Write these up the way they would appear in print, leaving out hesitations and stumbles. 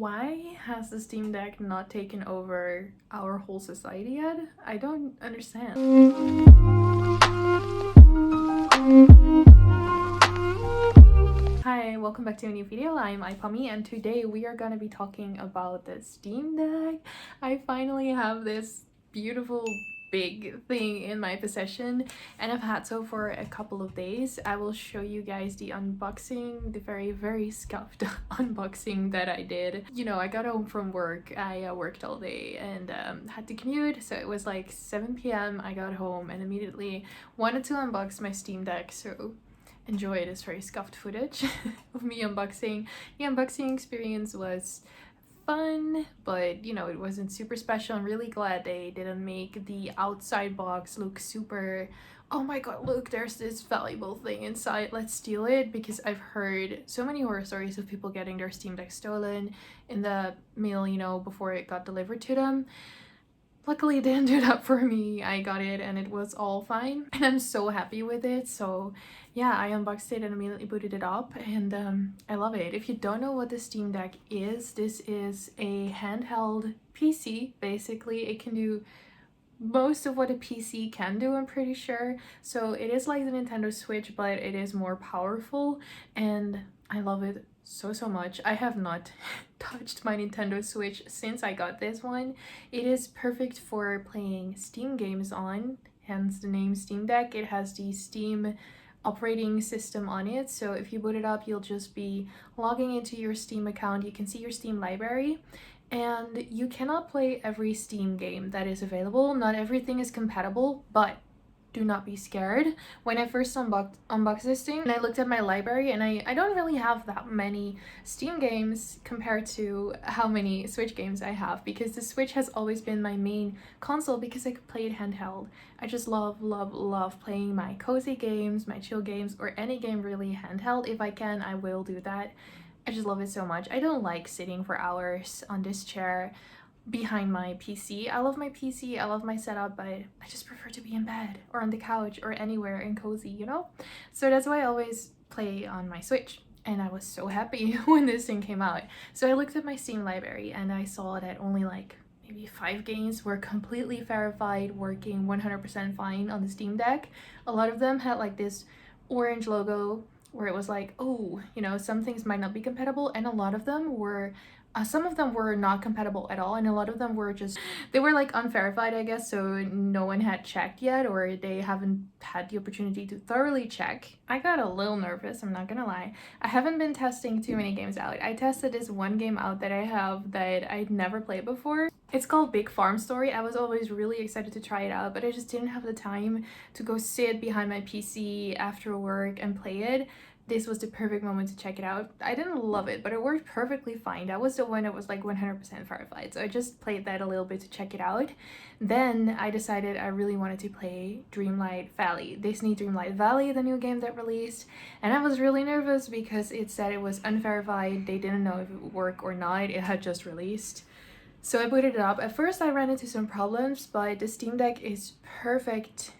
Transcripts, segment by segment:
Why has the Steam Deck not taken over our whole society yet? I don't understand. Hi, welcome back to a new video. I'm iPummy and today we are gonna be talking about the Steam Deck. I finally have this beautiful big thing in my possession and I've had so for a couple of days. I will show you guys the unboxing, the very scuffed unboxing that I did. You know, I got home from work. I worked all day and had to commute, so it was like 7 p.m. I got home and immediately wanted to unbox my Steam Deck, so enjoy this very scuffed footage of me unboxing. The unboxing experience was fun, but you know, it wasn't super special. I'm really glad they didn't make the outside box look super, oh my god, look, there's this valuable thing inside, let's steal it, because I've heard so many horror stories of people getting their Steam Deck stolen in the mail, you know, before it got delivered to them. Luckily it didn't do that for me. I got it and it was all fine and I'm so happy with it. So yeah, I unboxed it and immediately booted it up and I love it. If you don't know what the Steam Deck is, this is a handheld PC. Basically it can do most of what a PC can do, I'm pretty sure. So it is like the Nintendo Switch, but it is more powerful and I love it so much. I have not touched my Nintendo Switch since I got this one. It is perfect for playing Steam games on, hence the name Steam Deck. It has the Steam operating system on it, so if you boot it up you'll just be logging into your Steam account. You can see your Steam library and you cannot play every Steam game that is available. Not everything is compatible, but do not be scared. When I first unboxed this thing and I looked at my library, and I don't really have that many Steam games compared to how many Switch games I have, because the Switch has always been my main console because I could play it handheld. I just love playing my cozy games, my chill games, or any game really handheld. If I can, I will do that. I just love it so much. I don't like sitting for hours on this chair behind my PC. I love my PC, I love my setup, but I just prefer to be in bed or on the couch or anywhere and cozy, you know? So that's why I always play on my Switch. And I was so happy when this thing came out. So I looked at my Steam library and I saw that only like maybe 5 games were completely verified, working 100% fine on the Steam Deck. A lot of them had like this orange logo where it was like, oh, you know, some things might not be compatible, and a lot of them were some of them were not compatible at all, and a lot of them were just, they were like unverified, I guess, so no one had checked yet, or they haven't had the opportunity to thoroughly check. I got a little nervous, I'm not gonna lie. I haven't been testing too many games out. I tested this one game out that I have that I'd never played before. It's called Big Farm Story. I was always really excited to try it out, but I just didn't have the time to go sit behind my PC after work and play it. This was the perfect moment to check it out. I didn't love it, but it worked perfectly fine. That was the one that was like 100% verified, so I just played that a little bit to check it out. Then I decided I really wanted to play Dreamlight Valley, Disney Dreamlight Valley, the new game that released, and I was really nervous because it said it was unverified. They didn't know if it would work or not. It had just released. So I booted it up. At first I ran into some problems, but the Steam Deck is perfect.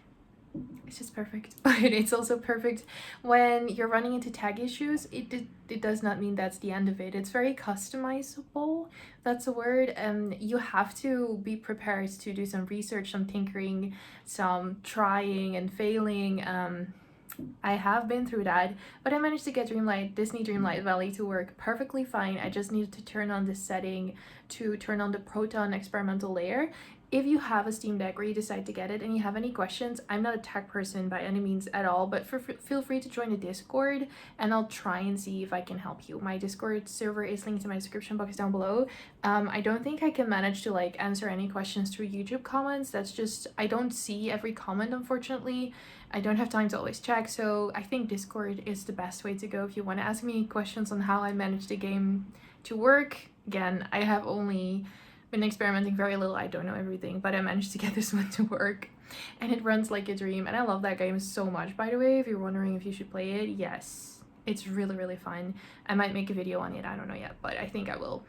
It's just perfect. But it's also perfect when you're running into tag issues. It does not mean that's the end of it. It's very customizable, that's a word, and you have to be prepared to do some research, some tinkering, some trying and failing. I have been through that, but I managed to get Disney Dreamlight Valley to work perfectly fine. I just needed to turn on this setting to turn on the Proton experimental layer. If you have a Steam Deck or you decide to get it and you have any questions, I'm not a tech person by any means at all, but feel free to join the Discord and I'll try and see if I can help you. My Discord server is linked in my description box down below. I don't think I can manage to like answer any questions through YouTube comments. That's just, I don't see every comment, unfortunately. I don't have time to always check, so I think Discord is the best way to go if you want to ask me questions on how I manage the game to work. Again, I have only been experimenting very little. I don't know everything, but I managed to get this one to work and it runs like a dream, and I love that game so much. By the way, if you're wondering if you should play it, yes, it's really fun. I might make a video on it, I don't know yet, but I think I will.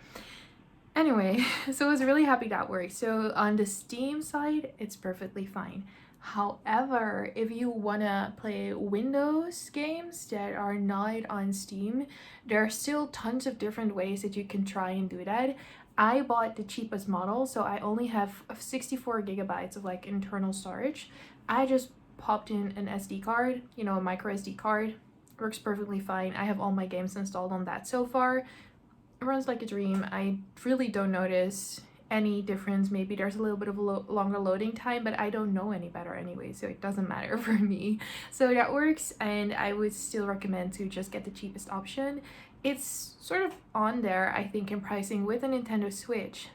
Anyway, so I was really happy that worked. So on the Steam side, it's perfectly fine. However, if you wanna play Windows games that are not on Steam, there are still tons of different ways that you can try and do that. I bought the cheapest model, so I only have 64 gigabytes of like internal storage. I just popped in an SD card, you know, a micro SD card. Works perfectly fine. I have all my games installed on that so far. It runs like a dream. I really don't notice any difference. Maybe there's a little bit of a longer loading time, but I don't know any better anyway, so it doesn't matter for me. So that works, and I would still recommend to just get the cheapest option. It's sort of on there, I think, in pricing with a Nintendo Switch,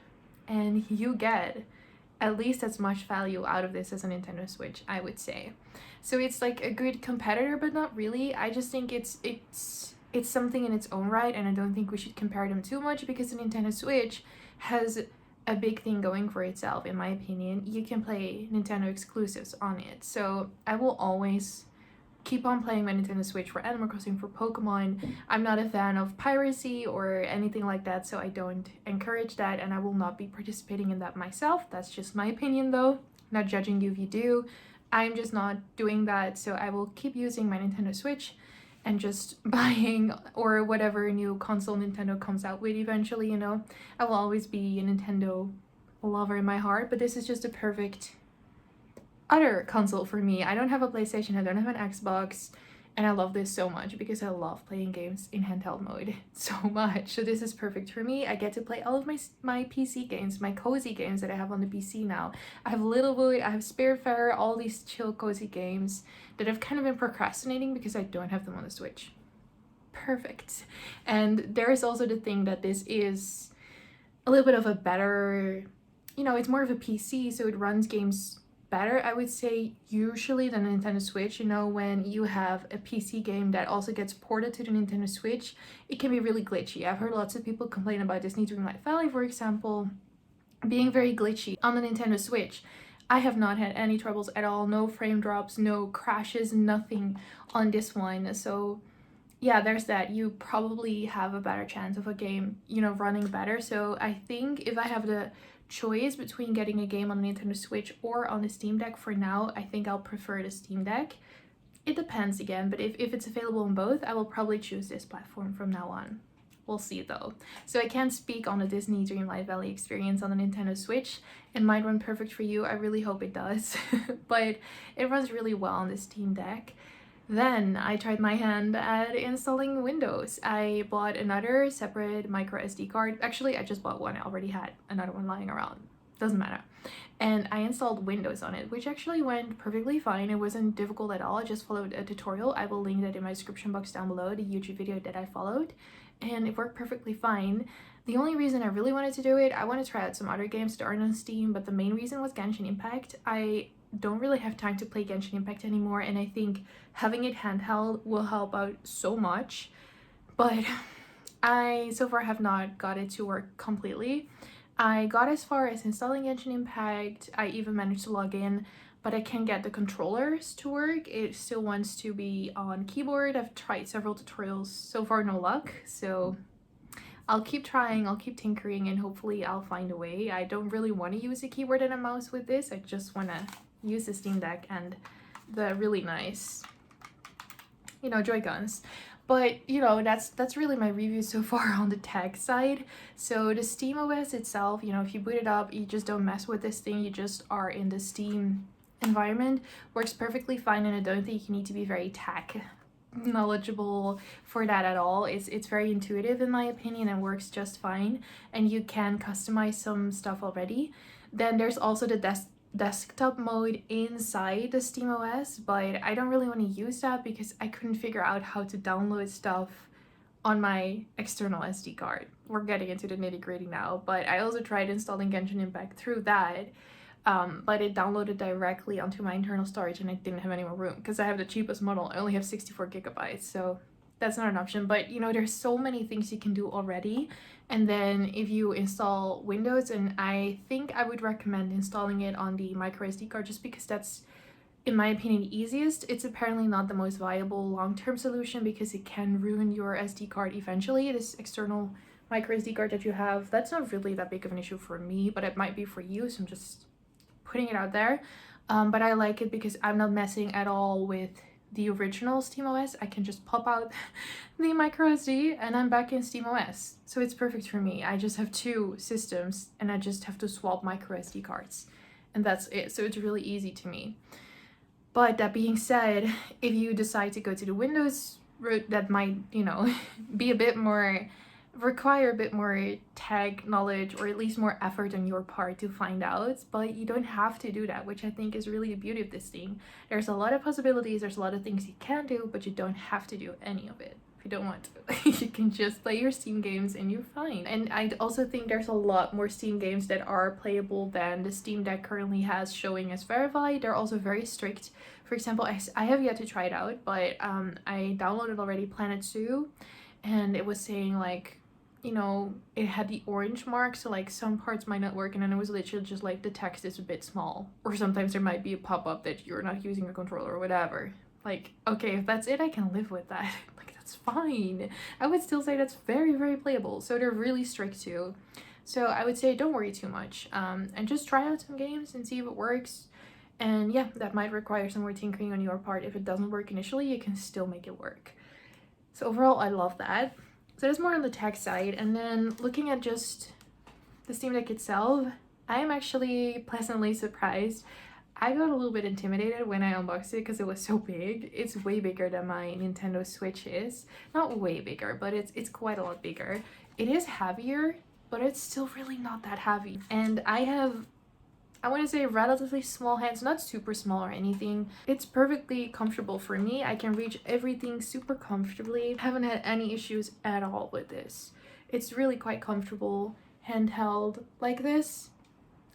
and you get at least as much value out of this as a Nintendo Switch, I would say. So it's like a good competitor, but not really. I just think it's something in its own right, and I don't think we should compare them too much because the Nintendo Switch has a big thing going for itself, in my opinion. You can play Nintendo exclusives on it, so I will always keep on playing my Nintendo Switch for Animal Crossing, for Pokemon. I'm not a fan of piracy or anything like that, so I don't encourage that, and I will not be participating in that myself. That's just my opinion though. Not judging you if you do. I'm just not doing that, so I will keep using my Nintendo Switch and just buying or whatever new console Nintendo comes out with eventually, you know. I will always be a Nintendo lover in my heart, but this is just a perfect other console for me. I don't have a PlayStation, I don't have an Xbox, and I love this so much because I love playing games in handheld mode so much. So this is perfect for me. I get to play all of my PC games, my cozy games that I have on the PC now. I have Littlewood, I have Spiritfarer, all these chill cozy games that I've kind of been procrastinating because I don't have them on the Switch. Perfect. And there is also the thing that this is a little bit of a better, you know, it's more of a PC, so it runs games better, I would say, usually than a Nintendo Switch. You know, when you have a PC game that also gets ported to the Nintendo Switch, it can be really glitchy. I've heard lots of people complain about Disney Dreamlight Valley, for example, being very glitchy on the Nintendo Switch. I have not had any troubles at all, no frame drops, no crashes, nothing on this one. So yeah, there's that. You probably have a better chance of a game, you know, running better. So I think if I have the choice between getting a game on the Nintendo Switch or on the Steam Deck for now, I think I'll prefer the Steam Deck. It depends again, but if it's available on both, I will probably choose this platform from now on. We'll see though. So I can't speak on the Disney Dreamlight Valley experience on the Nintendo Switch. It might run perfect for you. I really hope it does, but it runs really well on the Steam Deck. Then I tried my hand at installing Windows. I bought another separate micro SD card. Actually, I just bought one. I already had another one lying around. Doesn't matter. And I installed Windows on it, which actually went perfectly fine. It wasn't difficult at all. I just followed a tutorial. I will link that in my description box down below, the YouTube video that I followed. And it worked perfectly fine. The only reason I really wanted to do it, I want to try out some other games that aren't on Steam, but the main reason was Genshin Impact. I don't really have time to play Genshin Impact anymore, and I think having it handheld will help out so much, but I so far have not got it to work completely. I got as far as installing Genshin Impact. I even managed to log in, but I can't get the controllers to work. It still wants to be on keyboard. I've tried several tutorials, so far no luck, so I'll keep trying, I'll keep tinkering, and hopefully I'll find a way. I don't really want to use a keyboard and a mouse with this. I just want to use the Steam Deck and the really nice, you know, Joy-Cons. But, you know, that's really my review so far on the tech side. So the Steam OS itself, you know, if you boot it up, you just don't mess with this thing. You just are in the Steam environment. Works perfectly fine, and I don't think you need to be very tech knowledgeable for that at all. It's very intuitive in my opinion and works just fine, and you can customize some stuff already. Then there's also the desktop mode inside the SteamOS, but I don't really want to use that because I couldn't figure out how to download stuff on my external SD card. We're getting into the nitty-gritty now, but I also tried installing Genshin Impact through that, but it downloaded directly onto my internal storage and I didn't have any more room because I have the cheapest model. I only have 64 gigabytes, so that's not an option. But you know, there's so many things you can do already. And then if you install Windows, and I think I would recommend installing it on the micro SD card just because that's, in my opinion, the easiest. It's apparently not the most viable long-term solution because it can ruin your SD card eventually. This external micro SD card that you have, that's not really that big of an issue for me, but it might be for you, so I'm just putting it out there. but I like it because I'm not messing at all with the original SteamOS. I can just pop out the micro SD and I'm back in SteamOS. So it's perfect for me. I just have two systems and I just have to swap micro SD cards and that's it. So it's really easy to me. But that being said, if you decide to go to the Windows route, that might, you know, be a bit more, require a bit more tech knowledge or at least more effort on your part to find out, but you don't have to do that, which I think is really the beauty of this thing. There's a lot of possibilities, there's a lot of things you can do, but you don't have to do any of it. If you don't want to, you can just play your Steam games and you're fine. And I also think there's a lot more Steam games that are playable than the Steam Deck currently has showing as verified. They're also very strict. For example, I have yet to try it out, but I downloaded already Planet Zoo, and it was saying like, you know, it had the orange mark, so like some parts might not work, and then it was literally just like the text is a bit small, or sometimes there might be a pop-up that you're not using a controller or whatever. Like, okay, if that's it, I can live with that. Like, that's fine. I would still say that's very, very playable. So they're really strict too. So I would say don't worry too much, and just try out some games and see if it works. And yeah, that might require some more tinkering on your part. If it doesn't work initially, you can still make it work. So overall, I love that. So that's more on the tech side. And then looking at just the Steam Deck itself, I am actually pleasantly surprised. I got a little bit intimidated when I unboxed it because it was so big. It's way bigger than my Nintendo Switch is. Not way bigger, but it's quite a lot bigger. It is heavier, but it's still really not that heavy. And I have, I want to say, relatively small hands, not super small or anything. It's perfectly comfortable for me. I can reach everything super comfortably. Haven't had any issues at all with this. It's really quite comfortable handheld like this,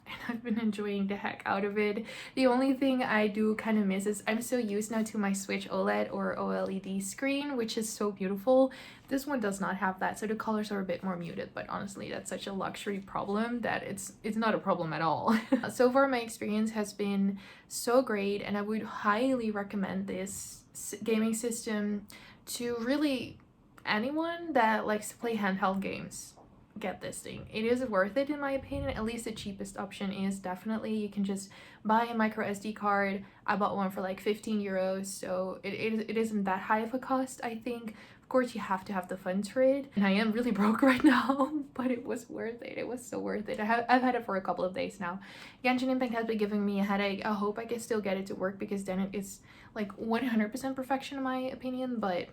and I've been enjoying the heck out of it. The only thing I do kind of miss is I'm so used now to my Switch OLED or OLED screen, which is so beautiful. This one does not have that, so the colors are a bit more muted, but honestly that's such a luxury problem that it's not a problem at all. So far my experience has been so great, and I would highly recommend this gaming system to really anyone that likes to play handheld games. Get this thing. It is worth it in my opinion. At least the cheapest option is definitely, you can just buy a micro SD card. I bought one for like 15 euros, so it isn't that high of a cost, I think. Of course you have to have the funds for it, and I am really broke right now, but it was worth it. It was so worth it. I've had it for a couple of days now. Genshin Impact has been giving me a headache. I hope I can still get it to work, because then it is like 100% perfection in my opinion. But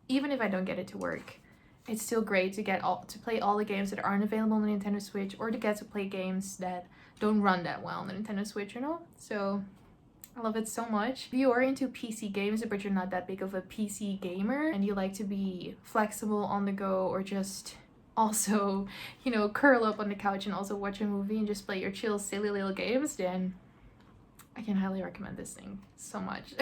even if I don't get it to work, it's still great to play all the games that aren't available on the Nintendo Switch, or to get to play games that don't run that well on the Nintendo Switch, you know? So I love it so much. If you are into PC games but you're not that big of a PC gamer and you like to be flexible on the go, or just also, you know, curl up on the couch and also watch a movie and just play your chill silly little games, then I can highly recommend this thing so much.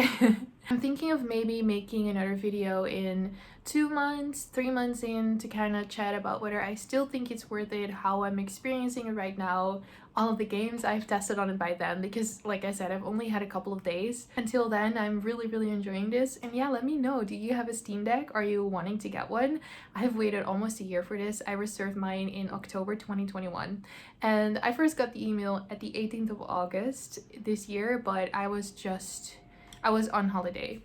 I'm thinking of maybe making another video in 2 months, 3 months in, to kind of chat about whether I still think it's worth it, how I'm experiencing it right now, all of the games I've tested on it by then, because like I said, I've only had a couple of days. Until then, I'm really enjoying this. And yeah, let me know, do you have a Steam Deck? Are you wanting to get one? I've waited almost a year for this. I reserved mine in October 2021, and I first got the email at the 18th of August this year, but I was on holiday,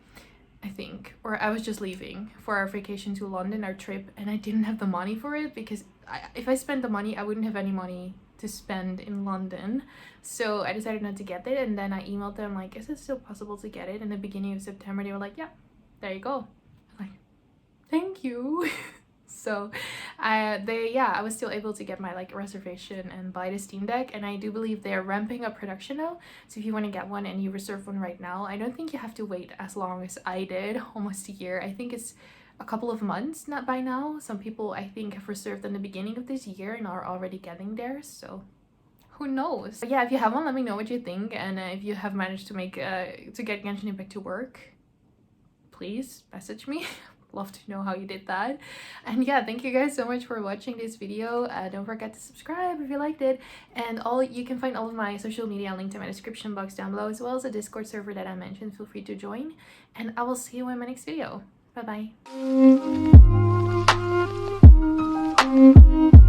I think, or I was just leaving for our vacation to London, our trip, and I didn't have the money for it, because if I spent the money, I wouldn't have any money to spend in London. So I decided not to get it, and then I emailed them like, is it still possible to get it? In the beginning of September, they were like, yeah, there you go. I'm like, thank you. So I was still able to get my like reservation and buy the Steam Deck, and I do believe they're ramping up production now. So if you want to get one and you reserve one right now, I don't think you have to wait as long as I did, almost a year. I think it's a couple of months, not by now. Some people I think have reserved in the beginning of this year and are already getting theirs, so who knows. But yeah, if you have one, let me know what you think, and if you have managed to make to get Genshin Impact to work, please message me. Love to know how you did that. And yeah, thank you guys so much for watching this video. Don't forget to subscribe if you liked it, and you can find all of my social media linked in my description box down below, as well as a Discord server that I mentioned. Feel free to join, and I will see you in my next video. Bye bye.